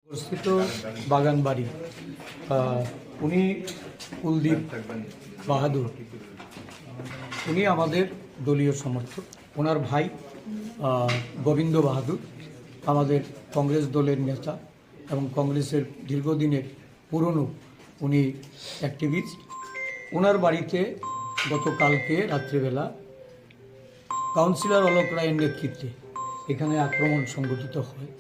স্থিত বাগানবাড়ি উনি কুলদীপ বাহাদুর, উনি আমাদের দলীয় সমর্থক। ওনার ভাই গোবিন্দ বাহাদুর আমাদের কংগ্রেস দলের নেতা এবং কংগ্রেসের দীর্ঘদিনের পুরনো উনি অ্যাক্টিভিস্ট। ওনার বাড়িতে গতকালকে রাত্রিবেলা কাউন্সিলর অলোক রায়ের নেতৃত্বে এখানে আক্রমণ সংঘটিত হয়।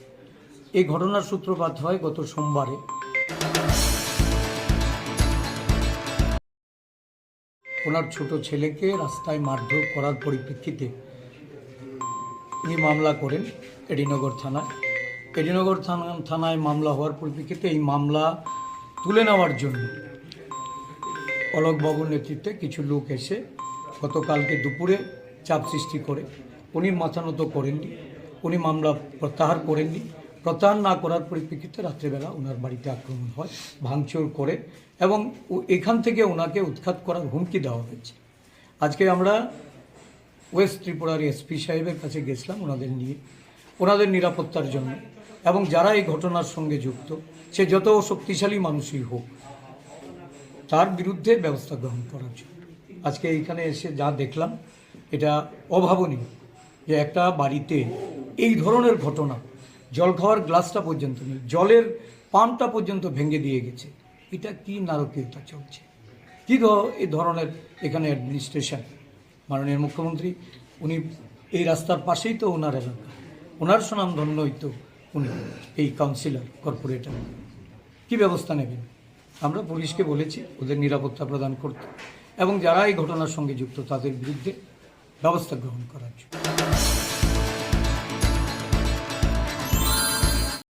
এই ঘটনার সূত্রপাত হয় গত সোমবারে। ওনার ছোট ছেলেকে রাস্তায় মারধর করার পরিপ্রেক্ষিতে উনি মামলা করেন এডিনগর থানায়। এডিনগর থানায় মামলা হওয়ার পরিপ্রেক্ষিতে এই মামলা তুলে নেওয়ার জন্য অলোকবাবুর নেতৃত্বে কিছু লোক এসে গতকালকে দুপুরে চাপ সৃষ্টি করে উনি মাথা নত করেননি, উনি মামলা প্রত্যাহার করেননি। প্রত্যাহার না করার পরিপ্রেক্ষিতে রাত্রেবেলা ওনার বাড়িতে আক্রমণ হয়, ভাঙচুর করে এবং এখান থেকে ওনাকে উৎখাত করার হুমকি দেওয়া হয়েছে। আজকে আমরা ওয়েস্ট ত্রিপুরার এসপি সাহেবের কাছে গেছিলাম ওনাদের নিয়ে, ওনাদের নিরাপত্তার জন্য এবং যারা এই ঘটনার সঙ্গে যুক্ত, সে যত শক্তিশালী মানুষই হোক, তার বিরুদ্ধে ব্যবস্থা গ্রহণ করার জন্য। আজকে এইখানে এসে যা দেখলাম এটা অভাবনীয় যে একটা বাড়িতে এই ধরনের ঘটনা, জল খাওয়ার গ্লাসটা পর্যন্ত নেই, জলের পাম্পটা পর্যন্ত ভেঙে দিয়ে গেছে। এটা কি নারকীয়তা চলছে, কী এই ধরনের এখানে অ্যাডমিনিস্ট্রেশন। মাননীয় মুখ্যমন্ত্রী উনি এই রাস্তার পাশেই তো ওনার এলাকা, ওনার সুনামধন্যই তো উনি এই কাউন্সিলর কর্পোরেটর, কী ব্যবস্থা নেবেন? আমরা পুলিশকে বলেছি ওদের নিরাপত্তা প্রদান করতে এবং যারা এই ঘটনার সঙ্গে যুক্ত তাদের বিরুদ্ধে ব্যবস্থা গ্রহণ করার জন্য।